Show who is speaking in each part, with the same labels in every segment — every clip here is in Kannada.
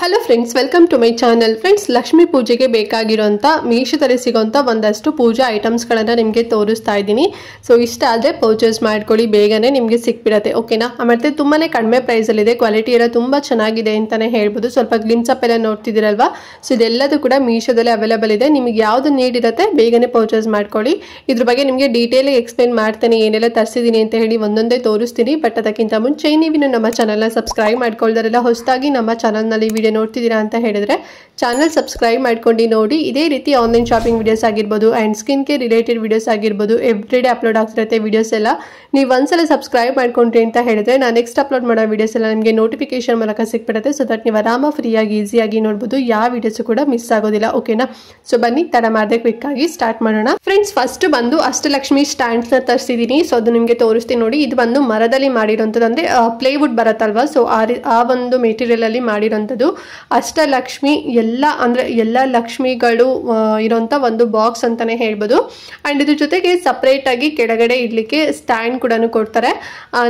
Speaker 1: Hello friends, welcome to my channel. Friends, Lakshmi ಪೂಜೆಗೆ ಬೇಕಾಗಿರುವಂಥ ಮೀಶೋದಲ್ಲಿ ಸಿಗೋಂಥ ಒಂದಷ್ಟು ಪೂಜಾ ಐಟಮ್ಸ್ಗಳನ್ನು ನಿಮಗೆ ತೋರಿಸ್ತಾ ಇದ್ದೀನಿ. ಸೊ ಇಷ್ಟ ಆದರೆ ಪರ್ಚೇಸ್ ಮಾಡ್ಕೊಳ್ಳಿ, ಬೇಗನೆ ನಿಮಗೆ ಸಿಕ್ಬಿಡತ್ತೆ. ಓಕೆನಾ? ಮತ್ತು ತುಂಬಾ ಕಡಿಮೆ ಪ್ರೈಸಲ್ಲಿದೆ, ಕ್ವಾಲಿಟಿ ಎಲ್ಲ ತುಂಬ ಚೆನ್ನಾಗಿದೆ ಅಂತಲೇ ಹೇಳ್ಬೋದು. ಸ್ವಲ್ಪ ಗ್ಲಿಮ್ಸ್ ಅಪ್ ಎಲ್ಲ ನೋಡ್ತಿದ್ದೀರಲ್ವಾ? ಸೊ ಇದೆಲ್ಲದೂ ಕೂಡ ಮೀಶೋದಲ್ಲಿ ಅವೈಲೇಬಲ್ ಇದೆ. ನಿಮಗೆ ಯಾವುದು ನೀಡ್ ಇರುತ್ತೆ ಬೇಗನೆ ಪರ್ಚೇಸ್ ಮಾಡ್ಕೊಳ್ಳಿ. ಇದ್ರ ಬಗ್ಗೆ ನಿಮಗೆ ಡೀಟೇಲಾಗಿ ಎಕ್ಸ್ಪ್ಲೇನ್ ಮಾಡ್ತೇನೆ, ಏನೆಲ್ಲ ತರಿಸಿದ್ದೀನಿ ಅಂತ ಹೇಳಿ ಒಂದೊಂದೇ ತೋರಿಸ್ತೀನಿ. ಬಟ್ ಅದಕ್ಕಿಂತ ಮುಂಚೆ ನೀವಿನ್ನು ನಮ್ಮ ಚಾನಲ್ನ ಸಬ್ಸ್ಕ್ರೈಬ್ ಮಾಡ್ಕೊಳ್ದಾರೆಲ್ಲ ಹೊಸದಾಗಿ ನಮ್ಮ ಚಾನಲ್ನಲ್ಲಿ ವಿಡಿಯೋ ನೋಡ್ತಿದ್ದೀರಾ ಅಂತ ಹೇಳಿದ್ರೆ ಚಾನಲ್ ಸಬ್ಸ್ಕ್ರೈಬ್ ಮಾಡ್ಕೊಂಡು ನೋಡಿ. ಇದೇ ರೀತಿ ಆನ್ಲೈನ್ ಶಾಪಿಂಗ್ ವಿಡಿಯೋಸ್ ಆಗಿರ್ಬೋದು and skin care related videos ಆಗಿರ್ಬೋದು ಎವ್ರಿಡೇ ಅಪ್ಲೋಡ್ ಆಗ್ತಿರುತ್ತೆ ವಿಡಿಯೋಸ್ ಎಲ್ಲ. ನೀವು ಒಂದ್ಸಲ ಸಬ್ಸ್ಕ್ರೈಬ್ ಮಾಡ್ಕೊಂಡ್ರಿ ಅಂತ ಹೇಳಿದ್ರೆ ನಾನು ನೆಕ್ಸ್ಟ್ ಅಪ್ಲೋಡ್ ಮಾಡೋ ವಿಡಿಯೋಸ್ ಎಲ್ಲ ನಿಮಗೆ ನೋಟಿಫಿಕೇಶನ್ ಮೂಲಕ ಸಿಕ್ಬಿಡುತ್ತೆ. ಸೊ ದಟ್ ನೀವು ಆರಾಮ ಫ್ರೀಯಾಗಿ ಈಸಿಯಾಗಿ ನೋಡ್ಬೋದು, ಯಾವ ವಿಡಿಯೋಸು ಕೂಡ ಮಿಸ್ ಆಗೋದಿಲ್ಲ. ಓಕೆನಾ? ಸೊ ಬನ್ನಿ ತಡ ಮಾಡದೆ ಕ್ವಿಕ್ ಆಗಿ ಸ್ಟಾರ್ಟ್ ಮಾಡೋಣ. ಫ್ರೆಂಡ್ಸ್, ಫಸ್ಟ್ ಬಂದು ಅಷ್ಟಲಕ್ಷ್ಮಿ ಸ್ಟ್ಯಾಂಡ್ಸ್ನ ತರಿಸಿದ್ದೀನಿ. ಸೊ ಅದು ನಿಮಗೆ ತೋರಿಸ್ತೀನಿ ನೋಡಿ. ಇದು ಬಂದು ಮರದಲ್ಲಿ ಮಾಡಿರೋಂಥದ್ದು, ಅಂದರೆ ಪ್ಲೇವುಡ್ ಬರುತ್ತಲ್ವಾ? ಸೊ ಆ ಒಂದು ಮೆಟೀರಿಯಲ್ ಅಲ್ಲಿ ಮಾಡಿರೋಂಥದ್ದು ಅಷ್ಟಲಕ್ಷ್ಮಿ ಎಲ್ಲ ಲಕ್ಷ್ಮಿಗಳು ಇರೋಂಥ ಒಂದು ಬಾಕ್ಸ್ ಅಂತಾನೆ ಹೇಳ್ಬೋದು. ಅಂಡ್ ಇದ್ರ ಜೊತೆಗೆ ಸಪ್ರೇಟ್ ಆಗಿ ಕೆಳಗಡೆ ಇಡ್ಲಿಕ್ಕೆ ಸ್ಟ್ಯಾಂಡ್ ಕೂಡ ಕೊಡ್ತಾರೆ.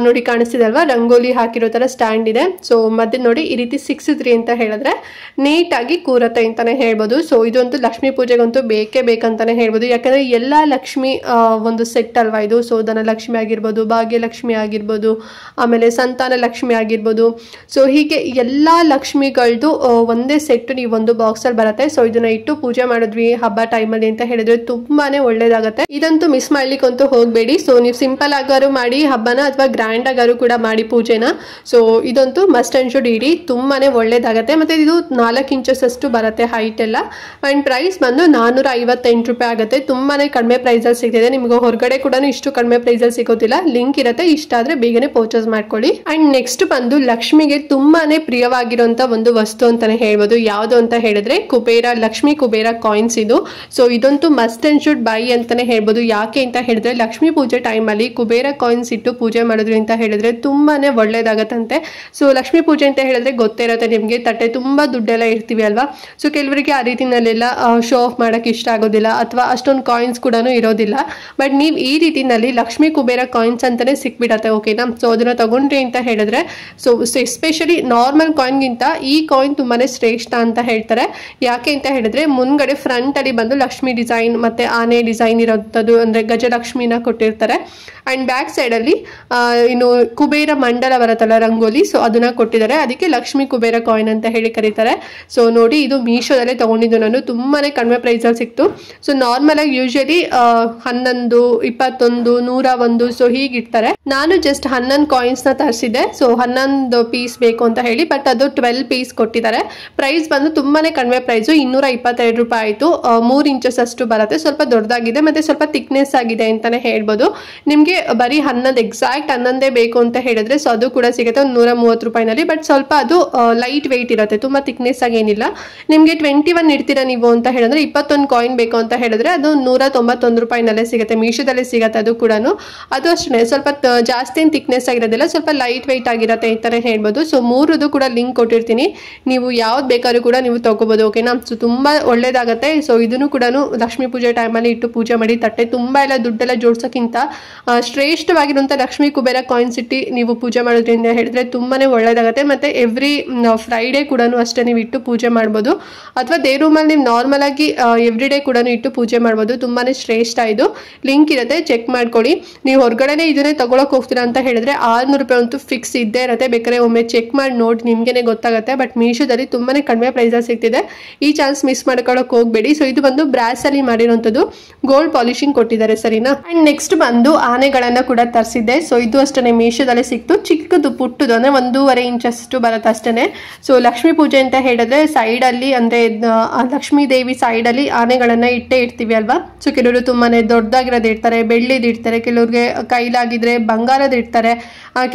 Speaker 1: ನೋಡಿ, ಕಾಣಿಸ್ತಿದಲ್ವಾ? ರಂಗೋಲಿ ಹಾಕಿರೋ ತರ ಸ್ಟ್ಯಾಂಡ್ ಇದೆ. ಸೊ ಮಧ್ಯ ನೋಡಿ ಈ ರೀತಿ 6 ಅಂತ ಹೇಳಿದ್ರೆ ನೀಟಾಗಿ ಕೂರತ್ತೆ ಅಂತಾನೆ ಹೇಳ್ಬೋದು. ಸೊ ಇದಂತೂ ಲಕ್ಷ್ಮೀ ಪೂಜೆಗಂತೂ ಬೇಕೇ ಬೇಕಂತಾನೆ ಹೇಳ್ಬೋದು. ಯಾಕಂದ್ರೆ ಎಲ್ಲಾ ಲಕ್ಷ್ಮಿ ಒಂದು ಸೆಟ್ ಅಲ್ವಾ ಇದು. ಸೊ ಧನಲಕ್ಷ್ಮಿ ಆಗಿರ್ಬೋದು, ಭಾಗ್ಯಲಕ್ಷ್ಮಿ ಆಗಿರ್ಬೋದು, ಆಮೇಲೆ ಸಂತಾನ ಲಕ್ಷ್ಮಿ ಆಗಿರ್ಬೋದು. ಸೊ ಹೀಗೆ ಎಲ್ಲಾ ಲಕ್ಷ್ಮಿಗಳದ್ದು ಒಂದೇ ಸೆಟ್ ನೀವು ಒಂದು ಬಾಕ್ಸ್ ಅಲ್ಲಿ ಬರುತ್ತೆ. ಸೊ ಇದನ್ನ ಇಟ್ಟು ಪೂಜೆ ಮಾಡಿದ್ವಿ ಹಬ್ಬ ಟೈಮಲ್ಲಿ ಅಂತ ಹೇಳಿದ್ರೆ ತುಂಬಾನೇ ಒಳ್ಳೇದಾಗತ್ತೆ. ಇದಂತೂ ಮಿಸ್ ಮಾಡ್ಲಿಕ್ಕಂತೂ ಹೋಗ್ಬೇಡಿ. ಸೊ ನೀವು ಸಿಂಪಲ್ ಆಗಾರು ಮಾಡಿ ಹಬ್ಬನ ಅಥವಾ ಗ್ರ್ಯಾಂಡ್ ಆಗಾರು ಕೂಡ ಮಾಡಿ ಪೂಜೆನ. ಸೊ ಇದಂತೂ ಮಸ್ಟ್ ಅಂಡ್ ಶುಡ್ ಇಡಿ, ತುಂಬಾನೇ ಒಳ್ಳೇದಾಗತ್ತೆ. ಮತ್ತೆ ಇದು 4 ಇಂಚಸ್ ಅಷ್ಟು ಬರುತ್ತೆ ಹೈಟ್ ಎಲ್ಲ. ಅಂಡ್ ಪ್ರೈಸ್ ಬಂದು 458 ರೂಪಾಯಿ ಆಗುತ್ತೆ. ತುಂಬಾನೇ ಕಡಿಮೆ ಪ್ರೈಸ್ ಅಲ್ಲಿ ಸಿಗ್ತಿದೆ. ನಿಮ್ಗೆ ಹೊರಗಡೆ ಕೂಡ ಇಷ್ಟು ಕಡಿಮೆ ಪ್ರೈಸ್ ಅಲ್ಲಿ ಸಿಗೋದಿಲ್ಲ. ಲಿಂಕ್ ಇರುತ್ತೆ, ಇಷ್ಟ ಆದ್ರೆ ಬೇಗನೆ ಪರ್ಚೇಸ್ ಮಾಡ್ಕೊಳ್ಳಿ. ಅಂಡ್ ನೆಕ್ಸ್ಟ್ ಬಂದು ಲಕ್ಷ್ಮಿಗೆ ತುಂಬಾನೇ ಪ್ರಿಯವಾಗಿರುವಂತ ಒಂದು ವಸ್ತು ಅಂತಾನೆ ಹೇಳ್ಬೋದು. ಯಾವುದು ಅಂತ ಹೇಳಿದ್ರೆ ಲಕ್ಷ್ಮೀ ಕುಬೇರ ಕಾಯಿನ್ಸ್ ಇದು. ಸೊ ಇದಂತೂ ಮಸ್ಟ್ ಅಂಡ್ ಶುಡ್ ಬೈ ಅಂತಾನೆ ಹೇಳ್ಬೋದು. ಯಾಕೆ ಅಂತ ಹೇಳಿದ್ರೆ ಲಕ್ಷ್ಮೀ ಪೂಜೆ ಟೈಮ್ ಅಲ್ಲಿ ಕುಬೇರ ಕಾಯಿನ್ಸ್ ಇಟ್ಟು ಪೂಜೆ ಮಾಡಿದ್ರಿ ಅಂತ ಹೇಳಿದ್ರೆ ತುಂಬಾನೇ ಒಳ್ಳೇದಾಗತ್ತಂತೆ. ಸೊ ಲಕ್ಷ್ಮೀ ಪೂಜೆ ಅಂತ ಹೇಳಿದ್ರೆ ಗೊತ್ತೇ ಇರುತ್ತೆ ನಿಮ್ಗೆ, ತಟ್ಟೆ ತುಂಬಾ ದುಡ್ಡೆಲ್ಲ ಇರ್ತೀವಿ ಅಲ್ವಾ? ಸೊ ಕೆಲವರಿಗೆ ಆ ರೀತಿನಲ್ಲೆಲ್ಲ ಶೋ ಆಫ್ ಮಾಡಕ್ ಇಷ್ಟ ಆಗೋದಿಲ್ಲ, ಅಥವಾ ಅಷ್ಟೊಂದು ಕಾಯಿನ್ಸ್ ಕೂಡ ಇರೋದಿಲ್ಲ. ಬಟ್ ನೀವು ಈ ರೀತಿನಲ್ಲಿ ಲಕ್ಷ್ಮೀ ಕುಬೇರ ಕಾಯಿನ್ಸ್ ಅಂತಾನೆ ಸಿಕ್ಬಿಡತ್ತೆ. ಓಕೆನಾ? ಸೊ ಅದನ್ನ ತಗೊಂಡ್ರಿ ಅಂತ ಹೇಳಿದ್ರೆ, ಸೊ ಎಸ್ಪೆಷಲಿ ನಾರ್ಮಲ್ ಕಾಯಿನ್ಗಿಂತ ಈ ಕಾಯಿನ್ ತುಂಬಾನೇ ಶ್ರೇಷ್ಠ ಅಂತ ಹೇಳ್ತಾರೆ. ಯಾಕೆ ಅಂತ ಹೇಳಿದ್ರೆ ಮುಂದ್ಗಡೆ ಫ್ರಂಟ್ ಅಲ್ಲಿ ಬಂದು ಲಕ್ಷ್ಮಿ ಡಿಸೈನ್ ಮತ್ತೆ ಆನೆ ಡಿಸೈನ್ ಇರೋಂಥದ್ದು, ಅಂದ್ರೆ ಗಜಲಕ್ಷ್ಮಿನ ಕೊಟ್ಟಿರ್ತಾರೆ. ಅಂಡ್ ಬ್ಯಾಕ್ ಸೈಡ್ ಅಲ್ಲಿ ಇನ್ನು ಕುಬೇರ ಮಂಡಲ ಬರುತ್ತಲ್ಲ ರಂಗೋಲಿ, ಸೊ ಅದನ್ನ ಕೊಟ್ಟಿದ್ದಾರೆ. ಅದಕ್ಕೆ ಲಕ್ಷ್ಮಿ ಕುಬೇರ ಕಾಯಿನ್ ಅಂತ ಹೇಳಿ ಕರೀತಾರೆ. ಸೊ ನೋಡಿ, ಇದು ಮೀಶೋದಲ್ಲೇ ತಗೊಂಡಿದ್ದು ನಾನು, ತುಂಬಾನೇ ಕಡಿಮೆ ಪ್ರೈಸ್ ಅಲ್ಲಿ ಸಿಕ್ತು. ಸೊ ನಾರ್ಮಲ್ ಆಗಿ ಯೂಶಲಿ 11, 21, 101 ಸೊ ಹೀಗಿರ್ತಾರೆ. ನಾನು ಜಸ್ಟ್ 11 ಕಾಯಿನ್ಸ್ ನ ತರಿಸಿದ್ದೆ. ಸೊ 11 ಪೀಸ್ ಬೇಕು ಅಂತ ಹೇಳಿ, ಬಟ್ ಅದು 12 ಪೀಸ್ ಕೊಟ್ಟಿದ್ದಾರೆ. ಪ್ರೈಸ್ ಬಂದು ತುಂಬಾನೇ ಕಡಿಮೆ ಪ್ರೈಸ್, 222 ರೂಪಾಯಿ ಆಯ್ತು. 3 ಇಂಚಸ್ ಅಷ್ಟು ಬರುತ್ತೆ, ಸ್ವಲ್ಪ ದೊಡ್ಡದಾಗಿದೆ ಮತ್ತೆ ಸ್ವಲ್ಪ ಥಿಕ್ನೆಸ್ ಆಗಿದೆ ಅಂತಾನೆ ಹೇಳ್ಬೋದು. ನಿಮ್ಗೆ ಬರೀ 11 ಎಕ್ಸಾಕ್ಟ್ 11 ಬೇಕು ಅಂತ ಹೇಳಿದ್ರೆ ಸೊ ಅದು ಕೂಡ ಸಿಗುತ್ತೆ 130 ರೂಪಾಯಿನಲ್ಲಿ. ಬಟ್ ಸ್ವಲ್ಪ ಅದು ಲೈಟ್ ವೆಯ್ಟ್ ಇರುತ್ತೆ, ತುಂಬಾ ಥಿಕ್ನೆಸ್ ಆಗಿ ಏನಿಲ್ಲ. ನಿಮ್ಗೆ 21 ಇಡ್ತೀರಾ ನೀವು ಅಂತ ಹೇಳಿದ್ರೆ 21 ಕಾಯಿನ್ ಬೇಕು ಅಂತ ಹೇಳಿದ್ರೆ ಅದು 191 ರೂಪಾಯಿನಲ್ಲೇ ಸಿಗುತ್ತೆ, ಮೀಶೋದಲ್ಲೇ ಸಿಗುತ್ತೆ. ಅದು ಕೂಡ ಅದು ಅಷ್ಟೇ ಸ್ವಲ್ಪ ಜಾಸ್ತಿ ಥಿಕ್ನೆಸ್ ಆಗಿರೋದಿಲ್ಲ, ಸ್ವಲ್ಪ ಲೈಟ್ ವೆಯ್ಟ್ ಆಗಿರುತ್ತೆ ಅಂತಾನೆ ಹೇಳ್ಬೋದು. ಸೊ 3 ಕೂಡ ಲಿಂಕ್ ಕೊಟ್ಟಿರ್ತೀನಿ, ನೀವು ಯಾವ್ದು ಬೇಕಾದ್ರೂ ಕೂಡ ನೀವು ತಗೋಬಹುದು. ಓಕೆನಾ? ಸೊ ತುಂಬಾ ಒಳ್ಳೇದಾಗತ್ತೆ. ಸೊ ಇದನ್ನು ಕೂಡ ಲಕ್ಷ್ಮೀ ಪೂಜೆ ಟೈಮಲ್ಲಿ ಇಟ್ಟು ಪೂಜೆ ಮಾಡಿ ತಟ್ಟೆ ತುಂಬಾ ಎಲ್ಲ ದುಡ್ಡೆಲ್ಲ ಜೋಡ್ಸೋಕ್ಕಿಂತ ಶ್ರೇಷ್ಠವಾಗಿರುವಂತ ಲಕ್ಷ್ಮೀ ಕುಬೇರ ಕಾಯಿನ್ಸ್ ಇಟ್ಟು ನೀವು ಪೂಜೆ ಮಾಡೋದ್ರಿಂದ ಹೇಳಿದ್ರೆ ತುಂಬಾನೇ ಒಳ್ಳೇದಾಗತ್ತೆ. ಮತ್ತೆ ಎವ್ರಿ ಫ್ರೈಡೇ ಕೂಡ ಅಷ್ಟೇ ನೀವು ಇಟ್ಟು ಪೂಜೆ ಮಾಡ್ಬೋದು, ಅಥವಾ ದೇ ರೂಮಲ್ಲಿ ನೀವು ನಾರ್ಮಲ್ ಆಗಿ ಎವ್ರಿ ಡೇ ಕೂಡ ಇಟ್ಟು ಪೂಜೆ ಮಾಡ್ಬೋದು. ತುಂಬಾನೇ ಶ್ರೇಷ್ಠ. ಇದು ಲಿಂಕ್ ಇರುತ್ತೆ, ಚೆಕ್ ಮಾಡ್ಕೊಳ್ಳಿ. ನೀವು ಹೊರಗಡೆನೆ ಇದನ್ನೇ ತಗೊಳಕ್ ಹೋಗ್ತೀರಾ ಅಂತ ಹೇಳಿದ್ರೆ 600 ರೂಪಾಯಿ ಅಂತೂ ಫಿಕ್ಸ್ ಇದ್ದೇ ಇರುತ್ತೆ. ಬೇಕಾದ್ರೆ ಒಮ್ಮೆ ಚೆಕ್ ಮಾಡಿ ನೋಡಿ, ನಿಮ್ಗೆನೆ ಗೊತ್ತಾಗುತ್ತೆ. ಬಟ್ ಮೀಶೋದಲ್ಲಿ ತುಂಬಾನೇ ಕಡಿಮೆ ಪ್ರೈಸ್ ಸಿಗ್ತಿದೆ, ಈ ಚಾನ್ಸ್ ಮಿಸ್ ಮಾಡ್ಕೊಳಕ್ ಹೋಗ್ಬೇಡಿ. ಸೊ ಇದು ಬಂದು ಬ್ರಾಸ್ ಅಲ್ಲಿ ಮಾಡಿರುವಂತದ್ದು, ಗೋಲ್ಡ್ ಪಾಲಿಶಿಂಗ್ ಕೊಟ್ಟಿದ್ದಾರೆ, ಸರಿನಾ? ಅಂಡ್ ನೆಕ್ಸ್ಟ್ ಬಂದು ಆನೆಗಳನ್ನ ಕೂಡ ತರಿಸಿದ್ದೆ. ಸೊ ಇದು ಅಷ್ಟೇ ಮೀಶೋದಲ್ಲಿ ಸಿಕ್ತು, ಚಿಕ್ಕದು ಪುಟ್ಟದು, ಅಂದ್ರೆ 1.5 ಇಂಚ್ ಅಷ್ಟು ಬರುತ್ತೆ ಅಷ್ಟೇನೆ. ಸೊ ಲಕ್ಷ್ಮೀ ಪೂಜೆ ಅಂತ ಹೇಳಿದ್ರೆ ಸೈಡ್ ಅಲ್ಲಿ, ಅಂದ್ರೆ ಲಕ್ಷ್ಮೀ ದೇವಿ ಸೈಡ್ ಅಲ್ಲಿ ಆನೆಗಳನ್ನ ಇಡ್ತೀವಿ ಅಲ್ವಾ? ಸೊ ಕೆಲವರು ತುಂಬಾನೇ ದೊಡ್ಡದಾಗಿರೋದು ಇಡ್ತಾರೆ, ಬೆಳ್ಳಿದ್ ಇಡ್ತಾರೆ, ಕೆಲವ್ರಿಗೆ ಕೈಲಾಗಿದ್ರೆ ಬಂಗಾರದ ಇಡ್ತಾರೆ,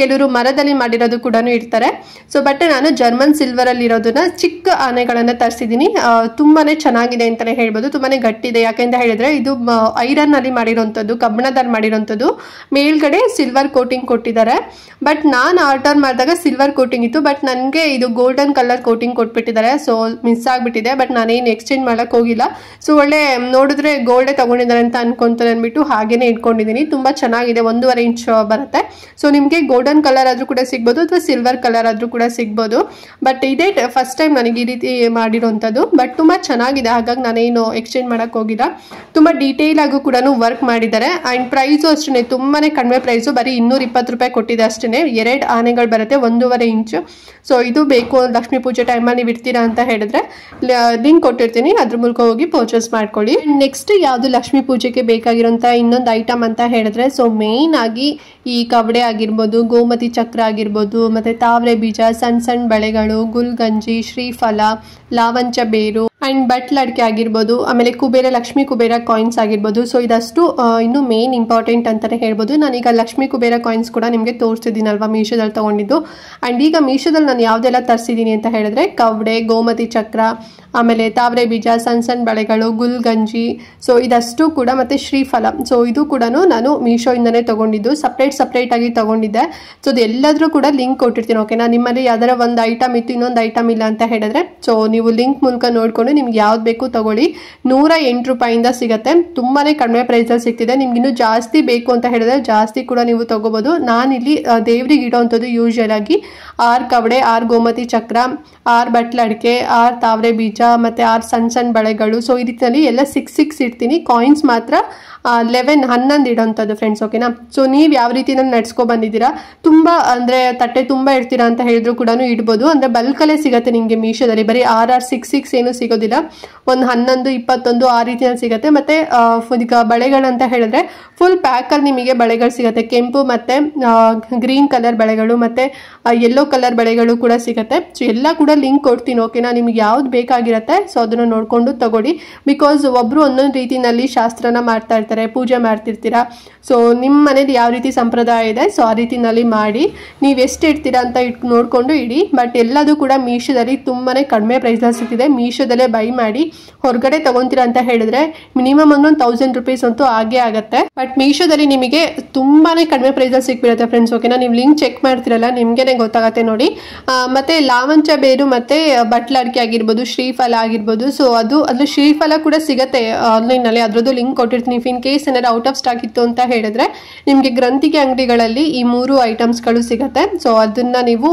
Speaker 1: ಕೆಲವರು ಮರದಲ್ಲಿ ಮಾಡಿರೋದು ಕೂಡ ಇಡ್ತಾರೆ. ಸೊ ಬಟ್ ನಾನು ಜರ್ಮನ್ ಸಿಲ್ವರ್ ಅಲ್ಲಿ ಇರೋದನ್ನ ಚಿಕ್ಕ ಆನೆಗಳನ್ನ ಐಟಮ್ಸ್ಗಳನ್ನು ತರಿಸಿದ್ದೀನಿ. ತುಂಬಾ ಚೆನ್ನಾಗಿದೆ ಅಂತಲೇ ಹೇಳ್ಬೋದು, ತುಂಬಾ ಗಟ್ಟಿದೆ. ಯಾಕೆಂತ ಹೇಳಿದ್ರೆ ಇದು ಐರನ್ನಲ್ಲಿ ಮಾಡಿರೋಂಥದ್ದು, ಕಬ್ಬಿಣದಲ್ಲಿ ಮಾಡಿರೋಂಥದ್ದು. ಮೇಲ್ಗಡೆ ಸಿಲ್ವರ್ ಕೋಟಿಂಗ್ ಕೊಟ್ಟಿದ್ದಾರೆ. ಬಟ್ ನಾನು ಆರ್ಡರ್ ಮಾಡಿದಾಗ ಸಿಲ್ವರ್ ಕೋಟಿಂಗ್ ಇತ್ತು, ಬಟ್ ನನಗೆ ಇದು ಗೋಲ್ಡನ್ ಕಲರ್ ಕೋಟಿಂಗ್ ಕೊಟ್ಬಿಟ್ಟಿದ್ದಾರೆ. ಸೊ ಮಿಸ್ ಆಗಿಬಿಟ್ಟಿದೆ. ಬಟ್ ನಾನೇನು ಎಕ್ಸ್ಚೇಂಜ್ ಮಾಡೋಕ್ಕೆ ಹೋಗಿಲ್ಲ. ಸೊ ಒಳ್ಳೆ ನೋಡಿದ್ರೆ ಗೋಲ್ಡೇ ತಗೊಂಡಿದ್ದಾರೆ ಅಂತ ಅನ್ಕೊಂತಾರೆ ಅಂದ್ಬಿಟ್ಟು ಹಾಗೇನೆ ಇಟ್ಕೊಂಡಿದ್ದೀನಿ. ತುಂಬ ಚೆನ್ನಾಗಿದೆ, 1.5 ಇಂಚ್ ಬರುತ್ತೆ. ಸೊ ನಿಮಗೆ ಗೋಲ್ಡನ್ ಕಲರ್ ಆದರೂ ಕೂಡ ಸಿಗ್ಬೋದು ಅಥವಾ ಸಿಲ್ವರ್ ಕಲರ್ ಆದರೂ ಕೂಡ ಸಿಗ್ಬೋದು. ಬಟ್ ಇದೇ ಫಸ್ಟ್ ಟೈಮ್ ನನಗೆ ಈ ರೀತಿ ಮಾಡಿರೋಂಥದ್ದು. ಬಟ್ ತುಂಬ ಚೆನ್ನಾಗಿದೆ, ಹಾಗಾಗಿ ನಾನೇನು ಎಕ್ಸ್ಚೇಂಜ್ ಮಾಡೋಕ್ಕೆ ಹೋಗಿಲ್ಲ. ತುಂಬ ಡೀಟೇಲ್ ಆಗು ಕೂಡ ವರ್ಕ್ ಮಾಡಿದ್ದಾರೆ. ಆ್ಯಂಡ್ ಪ್ರೈಸು ಅಷ್ಟೇ ತುಂಬಾ ಕಡಿಮೆ ಪ್ರೈಸು, ಬರೀ 220 ರೂಪಾಯಿ ಕೊಟ್ಟಿದೆ ಅಷ್ಟೇ. 2 ಆನೆಗಳು ಬರುತ್ತೆ, 1.5 ಇಂಚು. ಸೊ ಇದು ಬೇಕು ಲಕ್ಷ್ಮೀ ಪೂಜೆ ಟೈಮಲ್ಲಿ ನೀವು ಇರ್ತೀರಾ ಅಂತ ಹೇಳಿದ್ರೆ ಲಿಂಕ್ ಕೊಟ್ಟಿರ್ತೀನಿ, ಅದ್ರ ಮೂಲಕ ಹೋಗಿ ಪರ್ಚೇಸ್ ಮಾಡ್ಕೊಳ್ಳಿ. ನೆಕ್ಸ್ಟ್ ಯಾವುದು ಲಕ್ಷ್ಮೀ ಪೂಜೆಗೆ ಬೇಕಾಗಿರೋಂಥ ಇನ್ನೊಂದು ಐಟಮ್ ಅಂತ ಹೇಳಿದ್ರೆ, ಸೊ ಮೇನ್ ಆಗಿ ಈ ಕವಡೆ ಆಗಿರ್ಬೋದು, ಗೋಮತಿ ಚಕ್ರ ಆಗಿರ್ಬೋದು, ಮತ್ತು ತಾವರೆ ಬೀಜ, ಸಣ್ಣ ಸಣ್ಣ ಬಳೆಗಳು, ಗುಲ್ಗಂಜಿ, ಶ್ರೀಫಲ, ಲಾವಂಚ ಬೇರು ಆ್ಯಂಡ್ ಬಟ್ಲಡಿಕೆ ಆಗಿರ್ಬೋದು, ಆಮೇಲೆ ಕುಬೇರ, ಲಕ್ಷ್ಮೀ ಕುಬೇರ ಕಾಯಿನ್ಸ್ ಆಗಿರ್ಬೋದು. ಸೊ ಇದಷ್ಟು ಇನ್ನು ಮೇನ್ ಇಂಪಾರ್ಟೆಂಟ್ ಅಂತಲೇ ಹೇಳ್ಬೋದು. ನಾನೀಗ ಲಕ್ಷ್ಮೀ ಕುಬೇರ ಕಾಯಿನ್ಸ್ ಕೂಡ ನಿಮಗೆ ತೋರಿಸ್ತಿದ್ದೀನಲ್ವಾ ಮೀಶೋದಲ್ಲಿ ತೊಗೊಂಡಿದ್ದು. ಆ್ಯಂಡ್ ಈಗ ಮೀಶೋದಲ್ಲಿ ನಾನು ಯಾವುದೆಲ್ಲ ತರಿಸಿದ್ದೀನಿ ಅಂತ ಹೇಳಿದ್ರೆ, ಕವಡೆ, ಗೋಮತಿ ಚಕ್ರ, ಆಮೇಲೆ ತಾವರೆ ಬೀಜ, ಸಣ್ಣ ಸಣ್ಣ ಬಳೆಗಳು, ಗುಲ್ಗಂಜಿ, ಸೊ ಇದಷ್ಟು ಕೂಡ, ಮತ್ತು ಶ್ರೀಫಲ. ಸೊ ಇದು ಕೂಡ ನಾನು ಮೀಶೋಯಿಂದನೇ ತೊಗೊಂಡಿದ್ದು, ಸಪ್ರೇಟಾಗಿ ತೊಗೊಂಡಿದ್ದೆ. ಸೊ ಅದು ಎಲ್ಲಾದರೂ ಕೂಡ ಲಿಂಕ್ ಕೊಟ್ಟಿರ್ತೀನಿ, ಓಕೆನಾ. ನಿಮ್ಮಲ್ಲಿ ಯಾವ್ದಾರ ಒಂದು ಐಟಮ್ ಇತ್ತು, ಇನ್ನೊಂದು ಐಟಮ್ ಇಲ್ಲ ಅಂತ ಹೇಳಿದ್ರೆ, ಸೊ ನೀವು ಲಿಂಕ್ ಮೂಲಕ ನೋಡಿಕೊಂಡು ನಿಮ್ಗೆ ಯಾವ್ದು ಬೇಕು ತಗೊಳ್ಳಿ. 108 ರೂಪಾಯಿಂದ ಸಿಗುತ್ತೆ, ತುಂಬಾ ಕಡಿಮೆ ಪ್ರೈಸಲ್ಲಿ ಸಿಗ್ತಿದೆ. ನಿಮ್ಗೆ ಇನ್ನೂ ಜಾಸ್ತಿ ಬೇಕು ಅಂತ ಹೇಳಿದ್ರೆ ಜಾಸ್ತಿ ಕೂಡ ನೀವು ತಗೋಬೋದು. ನಾನಿಲ್ಲಿ ದೇವ್ರಿಗೆ ಇಡೋವಂಥದ್ದು ಯೂಶುವಲ್ ಆಗಿ 6 ಕವಡೆ, 6 ಗೋಮತಿ ಚಕ್ರ, 6 ಬಟ್ಲಡಿಕೆ, 6 ತಾವರೆ ಬೀಜ, ಮತ್ತು 6 ಸಣ್ಣ ಬಳೆಗಳು. ಸೊ ಈ ರೀತಿಯಲ್ಲಿ ಎಲ್ಲ 6 ಇಡ್ತೀನಿ. ಕಾಯಿನ್ಸ್ ಮಾತ್ರ 11 ಇಡೋಂಥದ್ದು ಫ್ರೆಂಡ್ಸ್, ಓಕೆನಾ. ಸೊ ನೀವು ಯಾವ ರೀತಿ ನಡ್ಸ್ಕೊ ಬಂದಿದ್ದೀರಾ, ತುಂಬ ಅಂದರೆ ತಟ್ಟೆ ತುಂಬ ಇಡ್ತೀರಾ ಅಂತ ಹೇಳಿದ್ರು ಕೂಡ ಇಡ್ಬೋದು. ಅಂದರೆ ಬಲ್ಕಲ್ಲೇ ಸಿಗುತ್ತೆ ನಿಮಗೆ ಮೀಶೋದಲ್ಲಿ, ಬರೀ 6 ಏನು ಸಿಗೋದಿಲ್ಲ, ಒಂದು 11, 21 ಆ ರೀತಿಯಲ್ಲಿ ಸಿಗುತ್ತೆ. ಮತ್ತು ಈಗ ಬಳೆಗಳಂತ ಹೇಳಿದ್ರೆ ಫುಲ್ ಪ್ಯಾಕಲ್ಲಿ ನಿಮಗೆ ಬಳೆಗಳು ಸಿಗುತ್ತೆ. ಕೆಂಪು ಮತ್ತು ಗ್ರೀನ್ ಕಲರ್ ಬಳೆಗಳು, ಮತ್ತು ಯೆಲ್ಲೋ ಕಲರ್ ಬಳೆಗಳು ಕೂಡ ಸಿಗುತ್ತೆ. ಸೊ ಎಲ್ಲ ಕೂಡ ಲಿಂಕ್ ಕೊಡ್ತೀನಿ, ಓಕೆನಾ. ನಿಮ್ಗೆ ಯಾವ್ದು ಬೇಕಾಗಿರುತ್ತೆ ಸೊ ಅದನ್ನು ನೋಡಿಕೊಂಡು ತಗೊಳ್ಳಿ. ಬಿಕಾಸ್ ಒಬ್ಬರು ಒಂದೊಂದು ರೀತಿಯಲ್ಲಿ ಶಾಸ್ತ್ರನ ಮಾಡ್ತಾ ಇರ್ತಾರೆ, ಪೂಜೆ ಮಾಡ್ತಿರ್ತೀರಾ. ಸೊ ನಿಮ್ಮ ಮನೇಲಿ ಯಾವ ರೀತಿ ಸಂಪ್ರದಾಯ ಇದೆ ಸೊ ಆ ರೀತಿನಲ್ಲಿ ಮಾಡಿ, ನೀವು ಎಷ್ಟು ಇಡ್ತೀರಾ ಅಂತ ನೋಡಿಕೊಂಡು ಇಡಿ. ಬಟ್ ಎಲ್ಲದೂ ಕೂಡ ಮೀಶೋದಲ್ಲಿ ತುಂಬಾ ಕಡಿಮೆ ಪ್ರೈಸಲ್ಲಿ ಸಿಗ್ತಿದೆ. ಮೀಶೋದಲ್ಲೇ ಬೈ ಮಾಡಿ. ಹೊರಗಡೆ ತೊಗೊತೀರಾ ಅಂತ ಹೇಳಿದ್ರೆ ಮಿನಿಮಮ್ 1000 ರೂಪೀಸ್ ಅಂತೂ ಆಗೇ ಆಗುತ್ತೆ. ಬಟ್ ಮೀಶೋದಲ್ಲಿ ನಿಮಗೆ ತುಂಬಾ ಕಡಿಮೆ ಪ್ರೈಸಲ್ಲಿ ಸಿಕ್ಬಿಡುತ್ತೆ ಫ್ರೆಂಡ್ಸ್, ಓಕೆನಾ. ನೀವು ಲಿಂಕ್ ಚೆಕ್ ಮಾಡ್ತಿರಲ್ಲ ನಿಮಗೇನೆ ಗೊತ್ತಾಗುತ್ತೆ ನೋಡಿ. ಮತ್ತು ಲಾವಂಚ ಬೇರು ಮತ್ತು ಬಟ್ಲಡಿಕೆ ಆಗಿರ್ಬೋದು, ಶ್ರೀಫಲ ಆಗಿರ್ಬೋದು. ಸೊ ಅದ್ರ ಶ್ರೀಫಲ ಕೂಡ ಸಿಗುತ್ತೆ ಆನ್ಲೈನಲ್ಲಿ, ಅದರದ್ದು ಲಿಂಕ್ ಕೊಟ್ಟಿರ್ತೀನಿ. ಇನ್ ಕೇಸ್ ಏನಾದ್ರು ಔಟ್ ಆಫ್ ಸ್ಟಾಕ್ ಇತ್ತು ಅಂತ ಹೇಳಿದ್ರೆ ನಿಮಗೆ ಗ್ರಂಥಿಗೆ ಅಂಗಡಿಗಳಲ್ಲಿ ಈ 3 ಐಟಮ್ಸ್ಗಳು ಸಿಗುತ್ತೆ. ಸೊ ಅದನ್ನ ನೀವು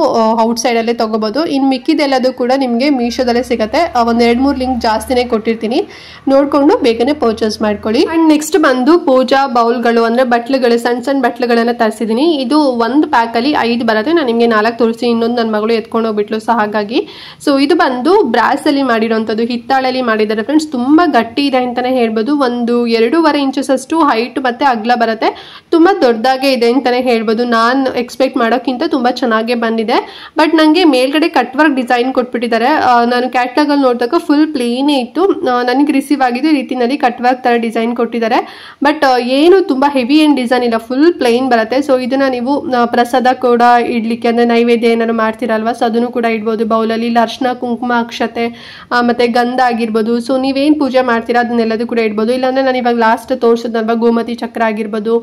Speaker 1: ಔಟ್ಸೈಡಲ್ಲೇ ತೊಗೋಬೋದು. ಇನ್ನು ಮಿಕ್ಕಿದೆಲ್ಲದು ಕೂಡ ನಿಮಗೆ ಮೀಶೋದಲ್ಲೇ ಸಿಗುತ್ತೆ. ಒಂದು 2-3 ಲಿಂಕ್ ಜಾಸ್ತಿನೇ ಕೊಟ್ಟಿರ್ತೀನಿ, ನೋಡಿಕೊಂಡು ಬೇಗನೆ ಪರ್ಚೇಸ್ ಮಾಡ್ಕೊಳ್ಳಿ. ಆ್ಯಂಡ್ ನೆಕ್ಸ್ಟ್ ಬಂದು ಪೂಜಾ ಬೌಲ್ಗಳು, ಅಂದರೆ ಬಟ್ಲುಗಳು, ಸಣ್ಣ ಬಟ್ಲುಗಳನ್ನು ತರಿಸಿದ್ದೀನಿ. ಇದು ಒಂದು ಪ್ಯಾಕಲ್ಲಿ 5 ಬರುತ್ತೆ. ನಾನು ನಿಮಗೆ 4 ತೋರಿಸಿ, ಇನ್ನೊಂದು ನನ್ನ ಮಗಳು ಎತ್ಕೊಂಡು ಹೋಗ್ಬಿಟ್ಲು, ಸೊ ಹಾಗಾಗಿ. ಸೊ ಇದು ಬಂದು ಬ್ರಾಸಲ್ಲಿ ಮಾಡಿರೋಂಥದ್ದು, ಹಿತ್ತಾಳಲ್ಲಿ ಮಾಡಿದ್ದಾರೆ ಫ್ರೆಂಡ್ಸ್. ತುಂಬ ಗಟ್ಟಿ ಇದೆ ಅಂತಲೇ ಹೇಳ್ಬೋದು. ಒಂದು 2.5 ಇಂಚಸ್ ಅಷ್ಟು ಹೈಟ್ ಮತ್ತು ಅಗಲ ಬರುತ್ತೆ. ತುಂಬ ದೊಡ್ಡದಾಗೆ ಇದೆ ಅಂತಲೇ ಹೇಳ್ಬೋದು. ನಾನು ಎಕ್ಸ್ಪೆಕ್ಟ್ ಮಾಡೋಕ್ಕಿಂತ ತುಂಬ ಚೆನ್ನಾಗೇ ಬಂದಿದೆ. ಬಟ್ ನನಗೆ ಮೇಲ್ಗಡೆ ಕಟ್ ವರ್ಕ್ ಡಿಸೈನ್ ಕೊಟ್ಬಿಟ್ಟಿದ್ದಾರೆ. ನಾನು ಕ್ಯಾಟ್ಲಾಗಲ್ಲಿ ನೋಡಿದಾಗ ಫುಲ್ ಪ್ಲೇನೇ ಇತ್ತು. ನನಗೆ ರಿಸೀವ್ ಆಗಿದ್ದು ಈ ರೀತಿಯಲ್ಲಿ ಕಟ್ ವರ್ಕ್ ಥರ ಡಿಸೈನ್ ಕೊಟ್ಟಿದ್ದಾರೆ. ಬಟ್ ಏನು ತುಂಬ ಹೆವಿ ಏನು ಡಿಸೈನ್ ಇಲ್ಲ, ಫುಲ್ ಪ್ಲೇನ್ ಬರುತ್ತೆ. ಸೊ ಇದನ್ನು ನೀವು ಪ್ರಸಾದ ಕೂಡ ಇಡ್ಲಿಕ್ಕೆ, ಅಂದರೆ ನೈವೇದ್ಯ ಏನಾದ್ರು ಮಾಡ್ತೀರಲ್ವ, ಸೊ ಅದನ್ನು ಕೂಡ ಇಡ್ಬೋದು ಬೌಲಲ್ಲಿ. ಇಲ್ಲ ಅರ್ಶಿನ, ಕುಂಕುಮ, ಅಕ್ಷತೆ ಮತ್ತು ಗಂಧ ಆಗಿರ್ಬೋದು. ಸೊ ನೀವೇನು ಪೂಜೆ ಮಾಡ್ತೀರಾ ಅದನ್ನೆಲ್ಲದೂ ಕೂಡ ಇಡ್ಬೋದು. ಇಲ್ಲಾಂದರೆ ನಾನು ಇವಾಗ ಲಾಸ್ಟ್ ತೋರಿಸೋದಲ್ವ, ಗೋಮತಿ ಚಕ್ರ ಆಗಿರ್ಬೋದು,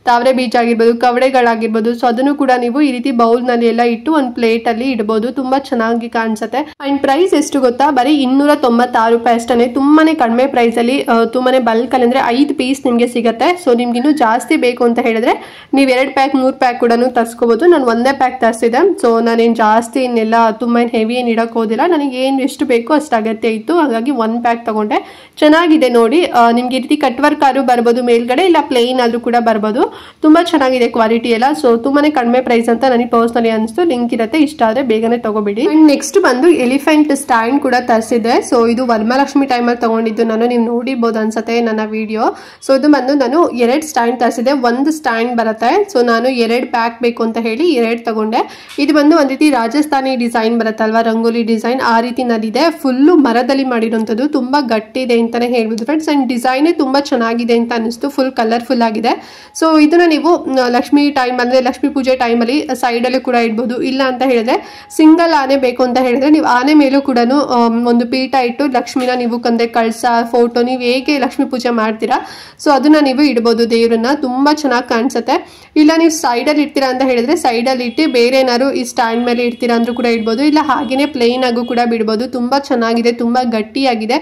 Speaker 1: ತಾವರೆ ಬೀಜ ಆಗಿರ್ಬೋದು, ಕವಡೆಗಳಾಗಿರ್ಬೋದು. ಸೊ ಅದನ್ನು ಕೂಡ ನೀವು ಈ ರೀತಿ ಬೌಲ್ನಲ್ಲಿ ಎಲ್ಲ ಇಟ್ಟು ಒಂದು ಪ್ಲೇಟಲ್ಲಿ ಇಡ್ಬೋದು. ತುಂಬ ಚೆನ್ನಾಗಿ ಕಾಣಿಸುತ್ತೆ. ಆ್ಯಂಡ್ ಪ್ರೈಸ್ ಎಷ್ಟು ಗೊತ್ತಾ, ಬರೀ 296 ರೂಪಾಯಿ ಅಷ್ಟೇ. ತುಂಬಾ ಕಡಿಮೆ ಪ್ರೈಸಲ್ಲಿ, ತುಂಬಾ ಬಲ್ಕಲ್ಲಿ, ಅಂದರೆ 5 ಪೀಸ್ ನಿಮಗೆ ಸಿಗುತ್ತೆ. ಸೊ ನಿಮ್ಗೆ ಇನ್ನೂ ಜಾಸ್ತಿ ಬೇಕು ಅಂತ ಹೇಳಿದ್ರೆ ನೀವು 2 ಪ್ಯಾಕ್ 3 ಪ್ಯಾಕ್ ಕೂಡ ತರಿಸ್ಕೋಬೋದು. ನಾನು 1 ಪ್ಯಾಕ್ ತರಿಸಿದೆ. ಸೊ ನಾನೇನು ಜಾಸ್ತಿ ಇನ್ನೆಲ್ಲ ತುಂಬ ಹೆವಿ ಏನು ಇಡೋಕೆ ಹೋದಿಲ್ಲ. ನನಗೆ ಏನು ಎಷ್ಟು ಬೇಕೋ ಅಷ್ಟು ಅಗತ್ಯ ಇತ್ತು, ಹಾಗಾಗಿ 1 ಪ್ಯಾಕ್ ತಗೊಂಡೆ. ಚೆನ್ನಾಗಿದೆ ನೋಡಿ. ನಿಮ್ಗೆ ಈ ರೀತಿ ಕಟ್ ವರ್ಕ್ ಆದ್ರೂ ಬರ್ಬೋದು ಮೇಲ್ಗಡೆ, ಇಲ್ಲ ಪ್ಲೇನ್ ಆದ್ರೂ ಕೂಡ ಬರ್ಬೋದು. ತುಂಬ ಚೆನ್ನಾಗಿದೆ ಕ್ವಾಲಿಟಿ ಎಲ್ಲ. ಸೊ ತುಂಬಾ ಕಡಿಮೆ ಪ್ರೈಸ್ ಅಂತ ನನಗೆ ಪರ್ಸ್ನಲಿ ಅನಿಸ್ತು. ಲಿಂಕ್ ಇರುತ್ತೆ, ಇಷ್ಟ ಆದರೆ ಬೇಗನೆ ತಗೋಬಿಡಿ. ಆ್ಯಂಡ್ ನೆಕ್ಸ್ಟ್ ಬಂದು ಎಲಿಫೆಂಟ್ ಸ್ಟ್ಯಾಂಡ್ ಕೂಡ ತರಿಸಿದೆ. ಸೊ ಇದು ವರಮಹಾಲಕ್ಷ್ಮಿ ಟೈಮಲ್ಲಿ ತಗೊಂಡಿದ್ದು ನಾನು, ನೀವು ನೋಡಿರ್ಬೋದು ಅನ್ಸುತ್ತೆ ನನ್ನ ವಿಡಿಯೋ. ಸೊ ಇದು ಬಂದು ನಾನು 2 ಸ್ಟ್ಯಾಂಡ್ ತರಿಸಿದೆ, 1 ಸ್ಟ್ಯಾಂಡ್ ಬರುತ್ತೆ. ಸೊ ನಾನು 2 ಪ್ಯಾಕ್ ಬೇಕು ಅಂತ ಹೇಳಿ 2 ತಗೊಂಡೆ. ಇದು ಬಂದು ಒಂದು ರೀತಿ ರಾಜಸ್ಥಾನಿ ಡಿಸೈನ್ ಬರುತ್ತಲ್ವಾ, ರಂಗೋಲಿ ಡಿಸೈನ್ ಆ ರೀತಿನಲ್ಲಿದೆ. ಫುಲ್ಲು ಮರದಲ್ಲಿ ಮಾಡಿರೋಂಥದ್ದು, ತುಂಬ ಗಟ್ಟಿದೆ ಅಂತಾನೆ ಹೇಳ್ಬೋದು ಫ್ರೆಂಡ್ಸ್. ಆ್ಯಂಡ್ ಡಿಸೈನೇ ತುಂಬ ಚೆನ್ನಾಗಿದೆ ಅಂತ ಅನಿಸ್ತು, ಫುಲ್ ಕಲರ್ಫುಲ್ ಆಗಿದೆ. ಸೊ ಇದನ್ನ ನೀವು ಲಕ್ಷ್ಮಿ ಟೈಮ್ ಅಂದರೆ ಲಕ್ಷ್ಮೀ ಪೂಜೆ ಟೈಮಲ್ಲಿ ಸೈಡಲ್ಲೂ ಕೂಡ ಇಡ್ಬೋದು. ಇಲ್ಲ ಅಂತ ಹೇಳಿದ್ರೆ ಸಿಂಗಲ್ ಆನೆ ಬೇಕು ಅಂತ ಹೇಳಿದ್ರೆ ನೀವು ಆನೆ ಮೇಲೂ ಕೂಡ ಒಂದು ಪೀಠ ಇಟ್ಟು ಲಕ್ಷ್ಮಿನ ನೀವು ಕಂದೆ ಕಳಸ ಫೋಟೋ ನೀವು ಹೇಗೆ ಲಕ್ಷ್ಮೀ ಪೂಜೆ ಮಾಡ್ತೀರಾ ಸೊ ಅದನ್ನ ನೀವು ಇಡ್ಬೋದು ದೇವ್ರನ್ನ, ತುಂಬಾ ಚೆನ್ನಾಗಿ ಕಾಣಿಸುತ್ತೆ. ಇಲ್ಲ ನೀವು ಸೈಡಲ್ಲಿ ಇಡ್ತೀರಾ ಅಂತ ಹೇಳಿದ್ರೆ ಸೈಡಲ್ಲಿ ಇಟ್ಟು ಬೇರೆ ಏನಾದ್ರು ಈ ಸ್ಟ್ಯಾಂಡ್ ಮೇಲೆ ಇಡ್ತೀರಾ ಅಂದ್ರೂ ಕೂಡ ಇಡ್ಬೋದು. ಇಲ್ಲ ಹಾಗೇನೆ ಪ್ಲೇನ್ ಆಗು ಕೂಡ ಬಿಡ್ಬೋದು. ತುಂಬಾ ಚೆನ್ನಾಗಿದೆ, ತುಂಬಾ ಗಟ್ಟಿಯಾಗಿದೆ.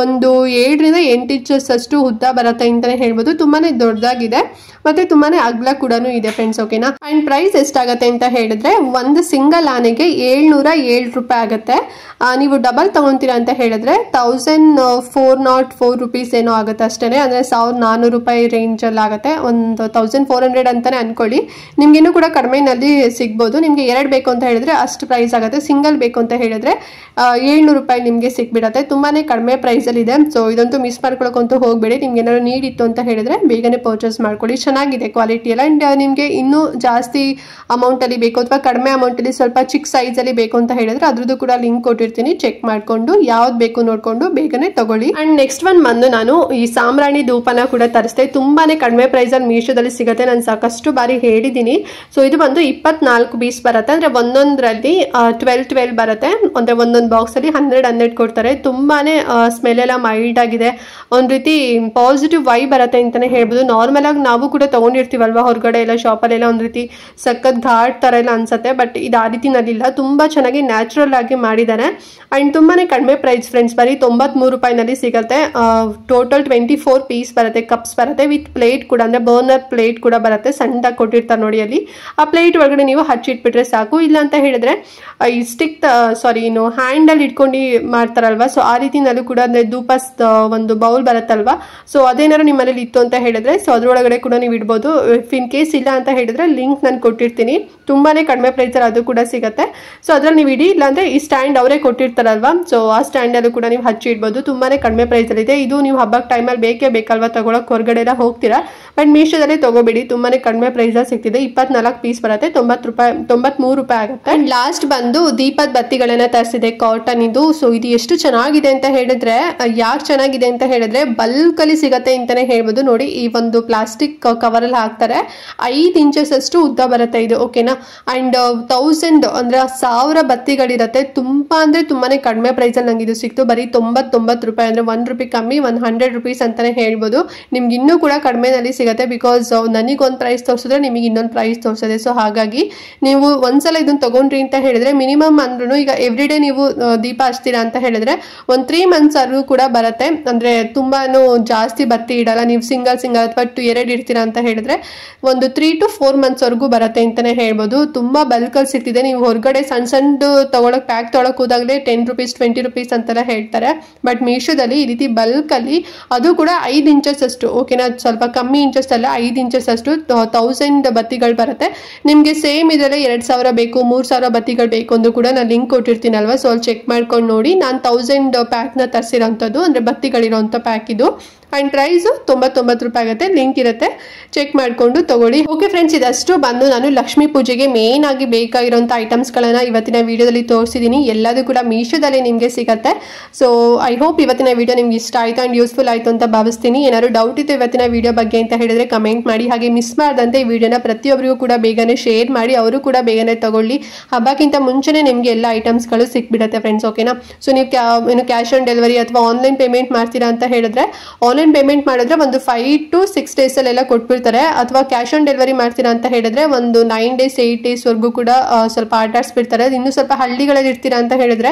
Speaker 1: ಒಂದು 7 ರಿಂದ 8 ಇಂಚಸ್ ಅಷ್ಟು ಉದ್ದ ಬರುತ್ತೆ ಅಂತಾನೆ ಹೇಳ್ಬೋದು. ತುಂಬಾನೇ ದೊಡ್ಡದಾಗಿದೆ ಮತ್ತೆ ತುಂಬಾನೇ ಅಗಲ ಕೂಡ ಇದೆ ಫ್ರೆಂಡ್ಸ್. ಓಕೆನಾ. ಅಂಡ್ ಪ್ರೈಸ್ ಎಷ್ಟಾಗುತ್ತೆ ಅಂತ ಹೇಳಿದ್ರೆ ಒಂದು ಸಿಂಗಲ್ ಆನೆಗೆ 707 ರೂಪಾಯಿ ಆಗುತ್ತೆ. ನೀವು ಡಬಲ್ ತಗೊಂತೀರಾ ಅಂತ ಹೇಳಿದ್ರೆ 1404 ರೂಪೀಸ್ ಏನೋ ಆಗುತ್ತೆ ಅಷ್ಟೇ. ಅಂದ್ರೆ 1400 ರೂಪಾಯಿ ರೇಂಜ್ ಅಲ್ಲಿ ಆಗುತ್ತೆ. ಒಂದು 1400 ಅಂತಾನೆ ಅನ್ಕೊಳ್ಳಿ. ನಿಮ್ಗೆ ಇನ್ನೂ ಕೂಡ ಕಡಿಮೆನಲ್ಲಿ ಸಿಗ್ಬೋದು. ನಿಮ್ಗೆ 2 ಬೇಕು ಅಂತ ಹೇಳಿದ್ರೆ ಅಷ್ಟು ಪ್ರೈಸ್ ಆಗುತ್ತೆ. ಸಿಂಗಲ್ ಬೇಕು ಅಂತ ಹೇಳಿದ್ರೆ 700 ರೂಪಾಯಿ ನಿಮ್ಗೆ ಸಿಕ್ಬಿಡತ್ತೆ. ತುಂಬಾನೇ ಕಡಿಮೆ ಪ್ರೈಸ್ ಅಲ್ಲಿ ಇದೆ. ಸೊ ಇದಂತೂ ಮಿಸ್ ಮಾಡ್ಕೊಳಕ್ಕಂತೂ ಹೋಗ್ಬೇಡಿ. ನಿಮ್ಗೆ ಏನಾದ್ರು ನೀಡ್ ಇತ್ತು ಅಂತ ಹೇಳಿದ್ರೆ ಬೇಗನೆ ಪರ್ಚೇಸ್ ಮಾಡ್ಕೊಳ್ಳಿ. ಚೆನ್ನಾಗಿದೆ ಕ್ವಾಲಿಟಿ ಎಲ್ಲ. ಅಂಡ್ ನಿಮ್ಗೆ ಇನ್ನೂ ಜಾಸ್ತಿ ಅಮೌಂಟ್ ಅಲ್ಲಿ ಬೇಕು ಅಥವಾ ಕಡಿಮೆ ಅಮೌಂಟ್ ಅಲ್ಲಿ ಸ್ವಲ್ಪ ಚಿಕ್ಕ ಸೈಜ್ ಅಲ್ಲಿ ಬೇಕು ಅಂತ ಹೇಳಿದ್ರೆ ಅದ್ರದ್ದು ಕೂಡ ಲಿಂಕ್ ಕೊಟ್ಟಿರ್ತೀನಿ, ಚೆಕ್ ಮಾಡ್ಕೊಂಡು ಯಾವ್ದು ಬೇಕು ನೋಡ್ಕೊಂಡು ಬೇಗನೆ ತಗೊಳ್ಳಿ. ಅಂಡ್ ನೆಕ್ಸ್ಟ್ ಒನ್ ಬಂದು ನಾನು ಈ ಸಾಂಬ್ರಾಣಿ ಧೂಪನ ಕೂಡ ತರಿಸ್ದೆ. ತುಂಬಾನೇ ಕಡಿಮೆ ಪ್ರೈಸ್ ಅಲ್ಲಿ ಮೀಶೋದಲ್ಲಿ ಸಿಗುತ್ತೆ. ನಾನು ಸಾಕಷ್ಟು ಬಾರಿ ಹೇಳಿದ್ದೀನಿ. ಸೊ ಇದು ಬಂದು 24 ಪೀಸ್ ಬರುತ್ತೆ. ಅಂದ್ರೆ ಒಂದೊಂದ್ರಲ್ಲಿ 12 ಬರುತ್ತೆ. ಅಂದ್ರೆ ಒಂದೊಂದು ಬಾಕ್ಸ್ ಅಲ್ಲಿ 12 ಕೊಡ್ತಾರೆ. ತುಂಬಾನೇ ಸ್ಮೆಲ್ ಎಲ್ಲ ಮೈಲ್ಡ್ ಆಗಿದೆ. ಒಂದ್ ರೀತಿ ಪಾಸಿಟಿವ್ ವೈಬ್ ಬರುತ್ತೆ ಅಂತಾನೆ ಹೇಳ್ಬೋದು. ನಾರ್ಮಲ್ ಆಗಿ ನಾವು ಕೂಡ ತಗೊಂಡಿರ್ತೀವಲ್ವಾ ಹೊರಗಡೆ ಎಲ್ಲ ಶಾಪಲ್ಲಿ ಎಲ್ಲ ಒಂದ್ ರೀತಿ ಸಖತ್ ಘಾಟ್ ತರ ಎಲ್ಲ ಅನ್ಸುತ್ತೆ. ಬಟ್ ಇದು ಆ ರೀತಿನಲ್ಲಿಲ್ಲ. ತುಂಬಾ ಚೆನ್ನಾಗಿ ನ್ಯಾಚುರಲ್ ಆಗಿ ಮಾಡಿದ್ದಾರೆ. ಅಂಡ್ ತುಂಬಾನೇ ಕಡಿಮೆ ಪ್ರೈಸ್ ಫ್ರೆಂಡ್ಸ್, ಬರೀ 93 ರೂಪಾಯಿನಲ್ಲಿ ಸಿಗುತ್ತೆ. ಟೋಟಲ್ 24 ಪೀಸ್ ಬರುತ್ತೆ. ಕಪ್ಸ್ ಬರುತ್ತೆ ವಿತ್ ಪ್ಲೇಟ್ ಕೂಡ, ಅಂದ್ರೆ ಬರ್ನರ್ ಪ್ಲೇಟ್ ಕೂಡ ಬರುತ್ತೆ. ಸಣ್ಣದಾಗಿ ಕೊಟ್ಟಿರ್ತಾರೆ ನೋಡಿ ಅಲ್ಲಿ. ಆ ಪ್ಲೇಟ್ ಒಳಗಡೆ ನೀವು ಹಚ್ಚಿಟ್ಬಿಟ್ರೆ ಸಾಕು. ಇಲ್ಲ ಅಂತ ಹೇಳಿದ್ರೆ ಈ ಸ್ಟಿಕ್ ಹ್ಯಾಂಡ್ ಅಲ್ಲಿ ಇಟ್ಕೊಂಡು ಮಾಡ್ತಾರಲ್ವಾ, ಸೊ ಆ ರೀತಿನಲ್ಲೂ ಕೂಡ ಅಂದ್ರೆ ಧೂಪ ಒಂದು ಬೌಲ್ ಬರುತ್ತಲ್ವಾ, ಸೊ ಅದೇನಾದ್ರು ನಿಮ್ಮಲ್ಲಿ ಇತ್ತು ಅಂತ ಹೇಳಿದ್ರೆ ಸೊ ಅದ್ರೊಳಗಡೆ ಕೂಡ ನೀವು ಇಡ್ಬೋದು. ಇಫ್ ಇನ್ ಕೇಸ್ ಇಲ್ಲ ಅಂತ ಹೇಳಿದ್ರೆ ಲಿಂಕ್ ನಾನು ಕೊಟ್ಟಿರ್ತೀನಿ. ತುಂಬಾನೇ ಕಡಿಮೆ ಪ್ರೈಸ್ ಅಲ್ಲಿ ಅದು ಕೂಡ ಸಿಗುತ್ತೆ. ಸೊ ಅದ್ರಲ್ಲಿ ನೀವು ಇಡಿ. ಇಲ್ಲಾಂದ್ರೆ ಈ ಸ್ಟ್ಯಾಂಡ್ ಅವರೇ ಕೊಟ್ಟಿರ್ತಾರಲ್ವಾ, ಸೊ ಆ ಸ್ಟ್ಯಾಂಡ್ ಅಲ್ಲೂ ಕೂಡ ನೀವು ಹಚ್ಚಿ ಇಡ್ಬೋದು. ತುಂಬಾನೇ ಕಡಿಮೆ ಪ್ರೈಸ್ ಅಲ್ಲಿ ಇದೆ. ಇದು ನೀವು ಹಬ್ಬಕ್ಕೆ ಟೈಮಲ್ಲಿ ಬೇಕೇ ಬೇಕಲ್ವಾ ತಗೊಳಕ್, ಹೊರಗಡೆ ಎಲ್ಲ ಹೋಗ್ತೀರಾ. ಬಟ್ ಮೀಶೋದಲ್ಲೇ ತಗೋಬೇಡಿ, ತುಂಬಾನೇ ಕಡಿಮೆ ಪ್ರೈಸ್ ಅಲ್ಲಿ ಸಿಗ್ತಿದೆ. 24 ಪೀಸ್ ಬರುತ್ತೆ. 93 ರೂಪಾಯಿ ಆಗುತ್ತೆ. ಅಂಡ್ ಲಾಸ್ಟ್ ಬಂದು ದೀಪದ ಬತ್ತಿಗಳನ್ನ ತರಿಸಿದೆ ಕಾಟನ್ ಇದು. ಸೊ ಇದು ಎಷ್ಟು ಚೆನ್ನಾಗಿದೆ ಅಂತ ಹೇಳಿದ್ರೆ, ಯಾಕೆ ಚೆನ್ನಾಗಿದೆ ಅಂತ ಹೇಳಿದ್ರೆ ಬಲ್ಕ್ ಅಲ್ಲಿ ಸಿಗತ್ತೆ ಅಂತಾನೆ ಹೇಳ್ಬೋದು. ನೋಡಿ ಈ ಒಂದು ಪ್ಲಾಸ್ಟಿಕ್ ಕವರ್ ಅಲ್ಲಿ ಹಾಕ್ತಾರೆ. 5 ಇಂಚಸ್ ಅಷ್ಟು ಉದ್ದ ಬರುತ್ತೆ ಇದು. ಓಕೆನಾ. ಅಂಡ್ 1000 ಅಂದ್ರೆ 1000 ಬತ್ತಿಗಳಿರತ್ತೆ. ತುಂಬಾ ಅಂದ್ರೆ ತುಂಬಾನೇ ಕಡಿಮೆ ಪ್ರೈಸ್ ಅಲ್ಲಿ ನಂಗೆ ಇದು ಸಿಕ್ತು. ಬರೀ 99 ರೂಪಾಯಿ, ಅಂದ್ರೆ 1 ರೂಪಾಯಿ ಕಮ್ಮಿ, 100 ರೂಪೀಸ್ ಅಂತಾನೆ ಹೇಳ್ಬೋದು. ನಿಮ್ಗೆ ಇನ್ನೂ ಕೂಡ ಕಡಿಮೆನಲ್ಲಿ ಸಿಗುತ್ತೆ. ಬಿಕಾಸ್ ನನಗೊಂದು ಪ್ರೈಸ್ ತೋರಿಸಿದ್ರೆ ನಿಮಗೆ ಇನ್ನೊಂದು ಪ್ರೈಸ್ ತೋರಿಸಿದೆ. ಸೊ ಹಾಗಾಗಿ ನೀವು ಒಂದ್ಸಲ ಇದನ್ನ ತಗೊಂಡ್ರಿ ಅಂತ ಹೇಳಿದ್ರೆ ಮಿನಿಮಮ್ ಅಂದ್ರೂ ಈಗ ಎವ್ರಿ ಡೇ ನೀವು ದೀಪ ಹಚ್ತೀರಾ ಅಂತ ಹೇಳಿದ್ರೆ ಒಂದು 3 ಮಂತ್ಸ್ ಆದ್ರೂ ಕೂಡ ಬರುತ್ತೆ. ಅಂದ್ರೆ ತುಂಬಾನು ಜಾಸ್ತಿ ಬತ್ತಿ ಇಡಲ್ಲ. ನೀವು ಸಿಂಗಲ್ ಅಥವಾ 2 ಇಡ್ತೀರಾ ಅಂತ ಹೇಳಿದ್ರೆ ಒಂದು 3 to 4 ಮಂತ್ಸ್ ವರೆಗೂ ಬರುತ್ತೆ ಅಂತಾನೆ ಹೇಳ್ಬೋದು. ತುಂಬಾ ಬಲ್ಕ್ ಅಲ್ಲಿ ಸಿಗ್ತಿದೆ. ನೀವು ಹೊರಗಡೆ ಸಣ್ಣ ತಗೊಳಕ್ ಪ್ಯಾಕ್ ತಗೊಳಕ್ ಹೋದಾಗಲೇ 10 ರೂಪೀಸ್ 20 ರೂಪೀಸ್ ಅಂತೆಲ್ಲ ಹೇಳ್ತಾರೆ. ಬಟ್ ಮೀಶೋದಲ್ಲಿ ಈ ರೀತಿ ಬಲ್ಕ್ ಅಲ್ಲಿ ಅದು ಕೂಡ 5 ಇಂಚಸ್ ಅಷ್ಟು, ಓಕೆನಾ, ಸ್ವಲ್ಪ ಕಮ್ಮಿ ಇಂಚಸ್ ಅಲ್ಲ 5 ಇಂಚಸ್ ಅಷ್ಟು 1000 ಬತ್ತಿಗಳು ಬರುತ್ತೆ. ನಿಮ್ಗೆ ಸೇಮ್ ಇದರಲ್ಲಿ 2000 ಬೇಕು 3000 ಬತ್ತಿಗಳು ಬೇಕು ಅಂದ್ರೂ ಕೂಡ ನಾನು ಲಿಂಕ್ ಕೊಟ್ಟಿರ್ತೀನಲ್ವಾ, ಸೊ ಅಲ್ಲಿ ಚೆಕ್ ಮಾಡ್ಕೊಂಡು ನೋಡಿ. ನಾನು 1000 ಪ್ಯಾಕ್ ನ ತರಿಸಿರೋಂಥದ್ದು, ಅಂದ್ರೆ ಬತ್ತಿಗಳಿರೋಂಥ ಪ್ಯಾಕ್ ಇದು. ಅಂಡ್ ಪ್ರೈಸ್ 99 ರೂಪಾಯಿ ಆಗುತ್ತೆ. ಲಿಂಕ್ ಇರುತ್ತೆ, ಚೆಕ್ ಮಾಡ್ಕೊಂಡು ತಗೊಳ್ಳಿ. ಓಕೆ ಫ್ರೆಂಡ್ಸ್, ಇದಷ್ಟು ಬಂದು ನಾನು ಲಕ್ಷ್ಮೀ ಪೂಜೆಗೆ ಮೇನ್ ಆಗಿ ಬೇಕಾಗಿರೋಂಥ ಐಟಮ್ಸ್ ಗಳನ್ನ ಇವತ್ತಿನ ವಿಡಿಯೋದಲ್ಲಿ ತೋರಿಸಿದೀನಿ. ಎಲ್ಲದೂ ಕೂಡ ಮೀಶೋದಲ್ಲಿ ನಿಮ್ಗೆ ಸಿಗುತ್ತೆ. ಸೊ ಐ ಹೋಪ್ ಇವತ್ತಿನ ವಿಡಿಯೋ ನಿಮ್ಗೆ ಇಷ್ಟ ಆಯ್ತು ಅಂಡ್ ಯೂಸ್ಫುಲ್ ಆಯ್ತು ಅಂತ ಭಾವಿಸ್ತೀನಿ. ಏನಾದ್ರು ಡೌಟ್ ಇತ್ತು ಇವತ್ತಿನ ವಿಡಿಯೋ ಬಗ್ಗೆ ಅಂತ ಹೇಳಿದ್ರೆ ಕಮೆಂಟ್ ಮಾಡಿ. ಹಾಗೆ ಮಿಸ್ ಮಾಡದಂತೆ ಈ ವಿಡಿಯೋನ ಪ್ರತಿಯೊಬ್ಬರಿಗೂ ಕೂಡ ಬೇಗನೆ ಶೇರ್ ಮಾಡಿ, ಅವರು ಕೂಡ ಬೇಗನೆ ತಗೊಳ್ಳಿ. ಹಬ್ಬಕ್ಕಿಂತ ಮುಂಚೆನೆ ನಿಮ್ಗೆ ಎಲ್ಲ ಐಟಮ್ಸ್ಗಳು ಸಿಕ್ಬಿಡುತ್ತೆ ಫ್ರೆಂಡ್ಸ್. ಓಕೆನಾ. ಸೊ ನೀವು ಕ್ಯಾಶ್ ಆನ್ ಡೆಲಿವರಿ ಅಥವಾ ಆನ್ಲೈನ್ ಪೇಮೆಂಟ್ ಮಾಡ್ತೀರಾ ಅಂತ ಹೇಳಿದ್ರೆ ಆನ್ಲೈನ್ ಪೇಮೆಂಟ್ ಮಾಡಿದ್ರೆ ಒಂದು 5 to 6 days ಅಲ್ಲೆಲ್ಲ ಕೊಟ್ಬಿಡ್ತಾರೆ. ಅಥವಾ ಕ್ಯಾಶ್ ಆನ್ ಡೆಲಿವರಿ ಮಾಡ್ತೀರಾ ಅಂತ ಹೇಳಿದ್ರೆ ಒಂದು 9 days 8 days ವರೆಗೂ ಕೂಡ ಸ್ವಲ್ಪ ಆಟಾಡ್ಸ್ಬಿಡ್ತಾರೆ. ಇನ್ನು ಸ್ವಲ್ಪ ಹಳ್ಳಿಗಳಲ್ಲಿ ಇರ್ತೀರಾ ಅಂತ ಹೇಳಿದ್ರೆ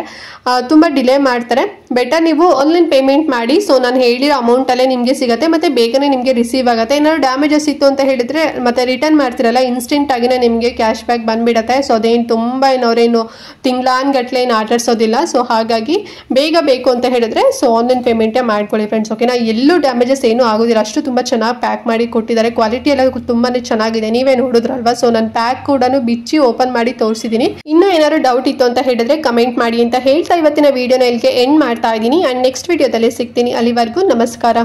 Speaker 1: ತುಂಬಾ ಡಿಲೇ ಮಾಡ್ತಾರೆ. ಬೆಟರ್ ನೀವು ಆನ್ಲೈನ್ ಪೇಮೆಂಟ್ ಮಾಡಿ. ಸೊ ನಾನು ಹೇಳಿರೋ ಅಮೌಂಟ್ ಅಲ್ಲೇ ನಿಮ್ಗೆ ಸಿಗುತ್ತೆ ಮತ್ತೆ ಬೇಗನೆ ನಿಮ್ಗೆ ರಿಸೀವ್ ಆಗುತ್ತೆ. ಏನಾದ್ರು ಡ್ಯಾಮೇಜಸ್ ಇತ್ತು ಅಂತ ಹೇಳಿದ್ರೆ ಮತ್ತೆ ರಿಟರ್ನ್ ಮಾಡ್ತಿರಲ್ಲ, ಇನ್ಸ್ಟೆಂಟ್ ಆಗಿನೇ ನಿಮ್ಗೆ ಕ್ಯಾಶ್ ಬ್ಯಾಕ್ ಬಂದ್ಬಿಡತ್ತೆ. ಸೊ ಅದೇನು ತುಂಬಾ ಅವರೇನು ತಿಂಗ್ಳಾನ್ಗಟ್ಲೆ ಏನು ಆಟಾಡ್ಸೋದಿಲ್ಲ. ಸೊ ಹಾಗಾಗಿ ಬೇಗ ಬೇಕು ಅಂತ ಹೇಳಿದ್ರೆ ಸೊ ಆನ್ಲೈನ್ ಪೇಮೆಂಟೇ ಮಾಡ್ಕೊಳ್ಳಿ ಫ್ರೆಂಡ್ಸ್. ಓಕೆನಾ. ಎಲ್ಲೂ ಡ್ಯಾಮೇಜಸ್ ಏನು ಆಗೋದಿಲ್ಲ, ಅಷ್ಟು ತುಂಬ ಚೆನ್ನಾಗಿ ಪ್ಯಾಕ್ ಮಾಡಿ ಕೊಟ್ಟಿದ್ದಾರೆ. ಕ್ವಾಲಿಟಿ ಎಲ್ಲ ತುಂಬಾ ಚೆನ್ನಾಗಿದೆ, ನೀವೇ ನೋಡಿದ್ರಲ್ವಾ. ಸೊ ನಾನು ಪ್ಯಾಕ್ ಕೂಡ ಬಿಚ್ಚಿ ಓಪನ್ ಮಾಡಿ ತೋರಿಸಿದ್ದೀನಿ. ಇನ್ನೂ ಏನಾದ್ರು ಡೌಟ್ ಇತ್ತು ಅಂತ ಹೇಳಿದ್ರೆ ಕಮೆಂಟ್ ಮಾಡಿ ಅಂತ ಹೇಳ್ತಾ ಇವತ್ತಿನ ವಿಡಿಯೋನ ಇಲ್ಲಿಗೆ ಎಂಡ್ ಮಾಡ್ತಾ ಇದ್ದೀನಿ. ಅಂಡ್ ನೆಕ್ಸ್ಟ್ ವಿಡಿಯೋದಲ್ಲಿ ಸಿಗ್ತೀನಿ. ಅಲ್ಲಿವರೆಗೂ ನಮಸ್ಕಾರ.